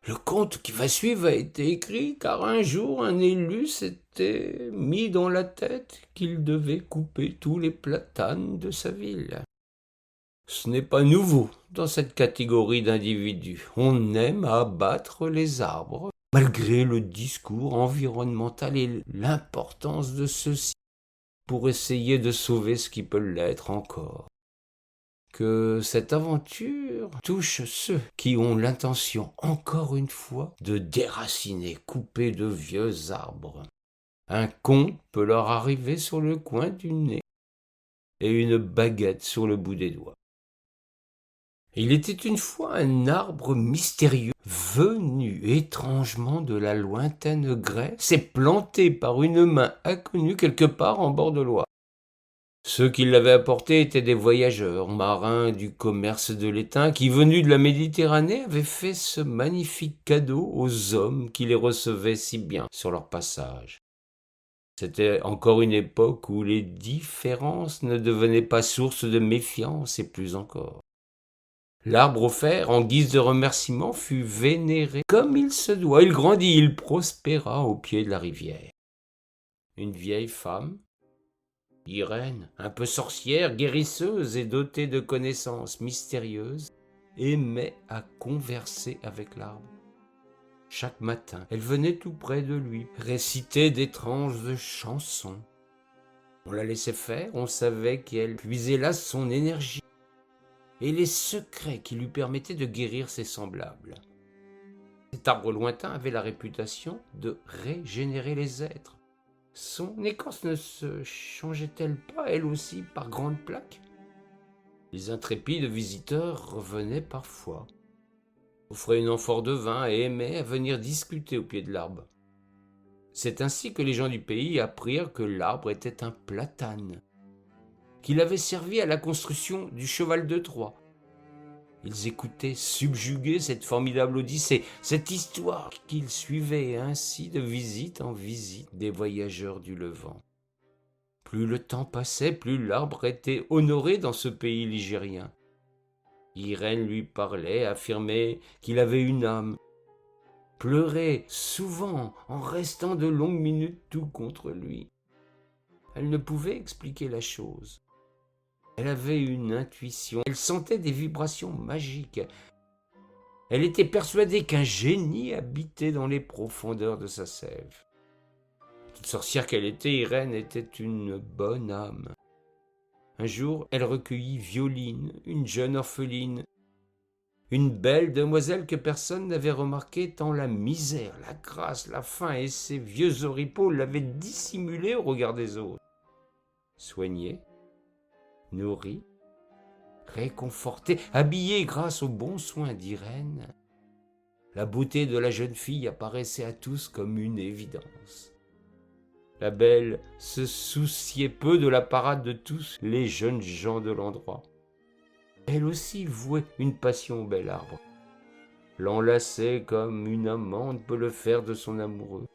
Le conte qui va suivre a été écrit car un jour un élu s'était mis dans la tête qu'il devait couper tous les platanes de sa ville. Ce n'est pas nouveau dans cette catégorie d'individus. On aime abattre les arbres, malgré le discours environnemental et l'importance de ceux-ci, pour essayer de sauver ce qui peut l'être encore. Que cette aventure touche ceux qui ont l'intention, encore une fois, de déraciner, couper de vieux arbres. Un conte peut leur arriver sur le coin du nez et une baguette sur le bout des doigts. Il était une fois un arbre mystérieux, venu étrangement de la lointaine Grèce et planté par une main inconnue quelque part en bord de Loire. Ceux qui l'avaient apporté étaient des voyageurs, marins du commerce de l'étain, qui, venus de la Méditerranée, avaient fait ce magnifique cadeau aux hommes qui les recevaient si bien sur leur passage. C'était encore une époque où les différences ne devenaient pas source de méfiance, et plus encore. L'arbre offert, en guise de remerciement, fut vénéré comme il se doit. Il grandit, il prospéra au pied de la rivière. Une vieille femme, Irène, un peu sorcière, guérisseuse et dotée de connaissances mystérieuses, aimait à converser avec l'arbre. Chaque matin, elle venait tout près de lui, réciter d'étranges chansons. On la laissait faire, on savait qu'elle puisait là son énergie et les secrets qui lui permettaient de guérir ses semblables. Cet arbre lointain avait la réputation de régénérer les êtres. Son écorce ne se changeait-elle pas, elle aussi, par grandes plaques? Les intrépides visiteurs revenaient parfois, offraient une amphore de vin et aimaient à venir discuter au pied de l'arbre. C'est ainsi que les gens du pays apprirent que l'arbre était un platane, qu'il avait servi à la construction du cheval de Troie. Ils écoutaient subjugués cette formidable odyssée, cette histoire qu'ils suivaient ainsi de visite en visite des voyageurs du Levant. Plus le temps passait, plus l'arbre était honoré dans ce pays ligérien. Irène lui parlait, affirmait qu'il avait une âme, pleurait souvent en restant de longues minutes tout contre lui. Elle ne pouvait expliquer la chose. Elle avait une intuition, elle sentait des vibrations magiques. Elle était persuadée qu'un génie habitait dans les profondeurs de sa sève. Toute sorcière qu'elle était, Irène était une bonne âme. Un jour, elle recueillit Violine, une jeune orpheline, une belle demoiselle que personne n'avait remarquée tant la misère, la grâce, la faim et ses vieux oripeaux l'avaient dissimulée au regard des autres. Soignée, nourrie, réconfortée, habillée grâce aux bons soins d'Irène, la beauté de la jeune fille apparaissait à tous comme une évidence. La belle se souciait peu de la parade de tous les jeunes gens de l'endroit. Elle aussi vouait une passion au bel arbre, l'enlaçait comme une amante peut le faire de son amoureux.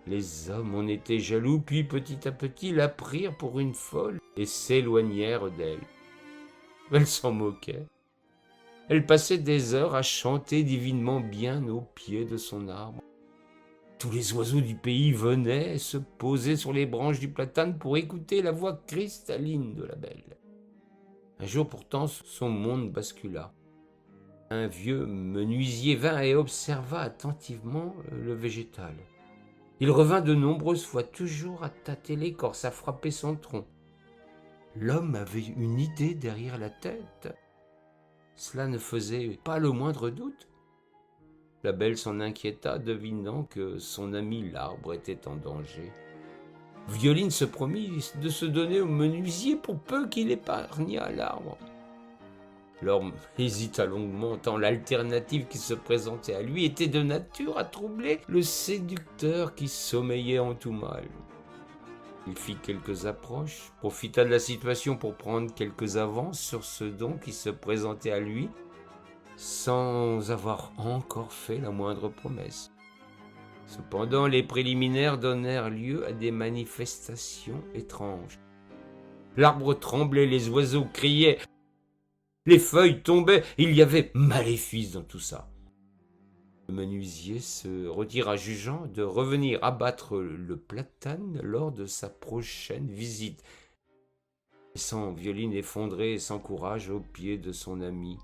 Les hommes en étaient jaloux, puis petit à petit la prirent pour une folle et s'éloignèrent d'elle. Elle s'en moquait. Elle passait des heures à chanter divinement bien au pied de son arbre. Tous les oiseaux du pays venaient se poser sur les branches du platane pour écouter la voix cristalline de la belle. Un jour pourtant, son monde bascula. Un vieux menuisier vint et observa attentivement le végétal. Il revint de nombreuses fois, toujours à tâter l'écorce, à frapper son tronc. L'homme avait une idée derrière la tête. Cela ne faisait pas le moindre doute. La belle s'en inquiéta, devinant que son ami l'arbre était en danger. Violine se promit de se donner au menuisier pour peu qu'il épargnât l'arbre. L'homme hésita longuement, tant l'alternative qui se présentait à lui était de nature à troubler le séducteur qui sommeillait en tout mal. Il fit quelques approches, profita de la situation pour prendre quelques avances sur ce don qui se présentait à lui, sans avoir encore fait la moindre promesse. Cependant, les préliminaires donnèrent lieu à des manifestations étranges. L'arbre tremblait, les oiseaux criaient, les feuilles tombaient, il y avait maléfice dans tout ça. Le menuisier se retira jugeant de revenir abattre le platane lors de sa prochaine visite, laissant Violine effondrée et sans courage aux pieds de son ami.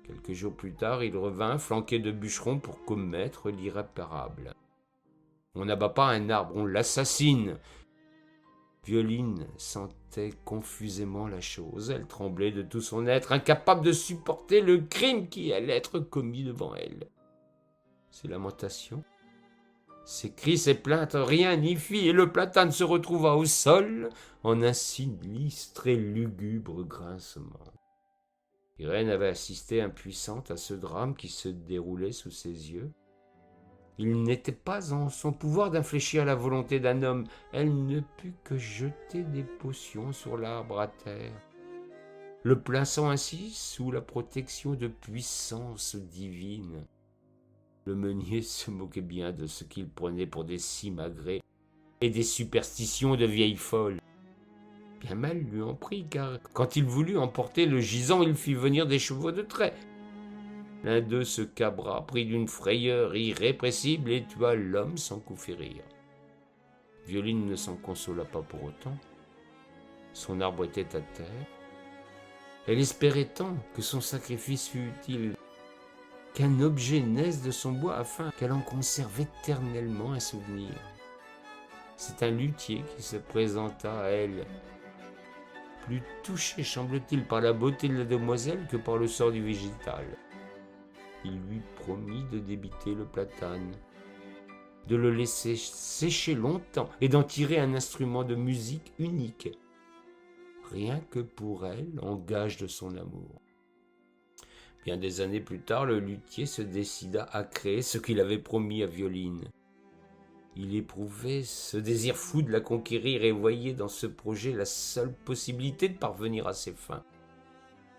Quelques jours plus tard, il revint, flanqué de bûcherons, pour commettre l'irréparable. On n'abat pas un arbre, on l'assassine. Violine sentait confusément la chose. Elle tremblait de tout son être, incapable de supporter le crime qui allait être commis devant elle. Ses lamentations, ses cris, ses plaintes, rien n'y fit, et le platane se retrouva au sol en un sinistre et lugubre grincement. Irène avait assisté impuissante à ce drame qui se déroulait sous ses yeux. Il n'était pas en son pouvoir d'infléchir la volonté d'un homme. Elle ne put que jeter des potions sur l'arbre à terre, le plaçant ainsi sous la protection de puissances divines. Le meunier se moquait bien de ce qu'il prenait pour des simagrées et des superstitions de vieilles folles. Bien mal lui en prit, car quand il voulut emporter le gisant, il fit venir des chevaux de trait. L'un d'eux se cabra, pris d'une frayeur irrépressible, et tua l'homme sans coup férir. Violine ne s'en consola pas pour autant. Son arbre était à terre. Elle espérait tant que son sacrifice fût utile, qu'un objet naisse de son bois afin qu'elle en conserve éternellement un souvenir. C'est un luthier qui se présenta à elle, plus touché, semble-t-il, par la beauté de la demoiselle que par le sort du végétal. Il lui promit de débiter le platane, de le laisser sécher longtemps et d'en tirer un instrument de musique unique, rien que pour elle, en gage de son amour. Bien des années plus tard, le luthier se décida à créer ce qu'il avait promis à Violine. Il éprouvait ce désir fou de la conquérir et voyait dans ce projet la seule possibilité de parvenir à ses fins.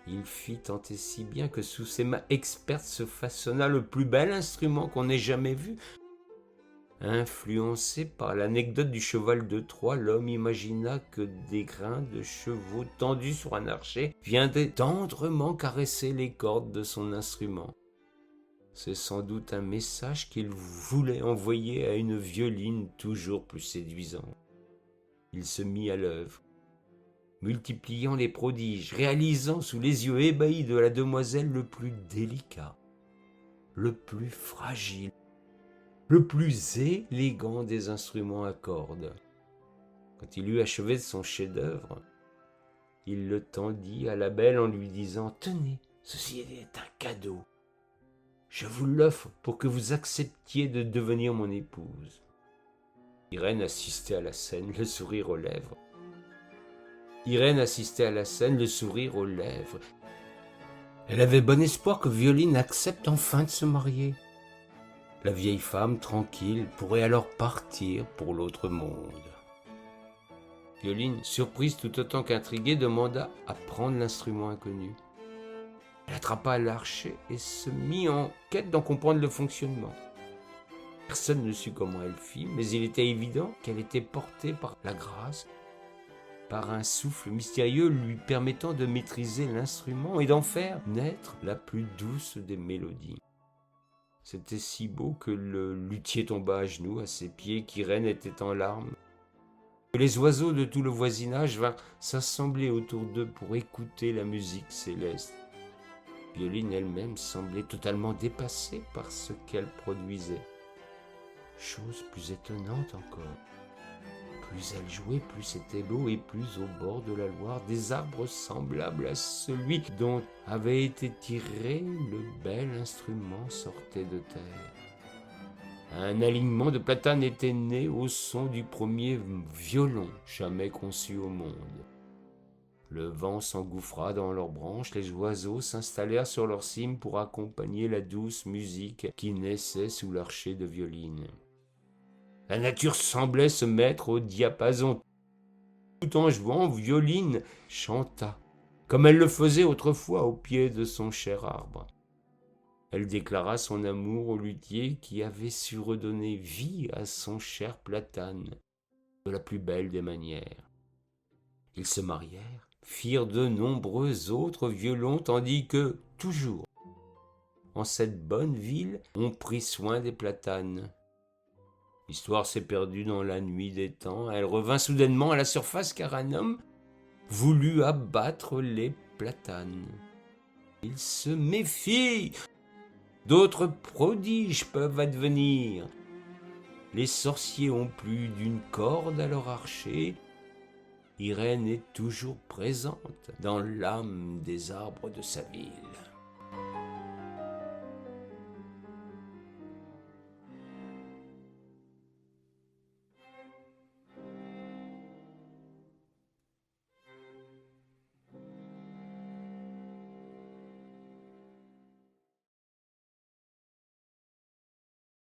Il fit tant et si bien que sous ses mains expertes se façonna le plus bel instrument qu'on ait jamais vu. Influencé par l'anecdote du cheval de Troie, l'homme imagina que des grains de chevaux tendus sur un archet viendraient tendrement caresser les cordes de son instrument. C'est sans doute un message qu'il voulait envoyer à une Violine toujours plus séduisante. Il se mit à l'œuvre, multipliant les prodiges, réalisant sous les yeux ébahis de la demoiselle le plus délicat, le plus fragile, le plus élégant des instruments à cordes. Quand il eut achevé son chef-d'œuvre, il le tendit à la belle en lui disant « Tenez, ceci est un cadeau. Je vous l'offre pour que vous acceptiez de devenir mon épouse. » Irène assistait à la scène, le sourire aux lèvres. Elle avait bon espoir que Violine accepte enfin de se marier. La vieille femme, tranquille, pourrait alors partir pour l'autre monde. Violine, surprise tout autant qu'intriguée, demanda à prendre l'instrument inconnu. Elle attrapa l'archet et se mit en quête d'en comprendre le fonctionnement. Personne ne sut comment elle fit, mais il était évident qu'elle était portée par la grâce, par un souffle mystérieux lui permettant de maîtriser l'instrument et d'en faire naître la plus douce des mélodies. C'était si beau que le luthier tomba à genoux à ses pieds, qu'Irène était en larmes, que les oiseaux de tout le voisinage vinrent s'assembler autour d'eux pour écouter la musique céleste. Violine elle-même semblait totalement dépassée par ce qu'elle produisait. Chose plus étonnante encore. Plus elle jouait, plus c'était beau, et plus au bord de la Loire, des arbres semblables à celui dont avait été tiré le bel instrument sortaient de terre. Un alignement de platanes était né au son du premier violon jamais conçu au monde. Le vent s'engouffra dans leurs branches, les oiseaux s'installèrent sur leurs cimes pour accompagner la douce musique qui naissait sous l'archet de Violine. La nature semblait se mettre au diapason. Tout en jouant, Violine chanta, comme elle le faisait autrefois au pied de son cher arbre. Elle déclara son amour au luthier qui avait su redonner vie à son cher platane de la plus belle des manières. Ils se marièrent, firent de nombreux autres violons, tandis que, toujours, en cette bonne ville, ont pris soin des platanes. L'histoire s'est perdue dans la nuit des temps. Elle revint soudainement à la surface car un homme voulut abattre les platanes. Il se méfie. D'autres prodiges peuvent advenir. Les sorciers ont plus d'une corde à leur archer. Irène est toujours présente dans l'âme des arbres de sa ville.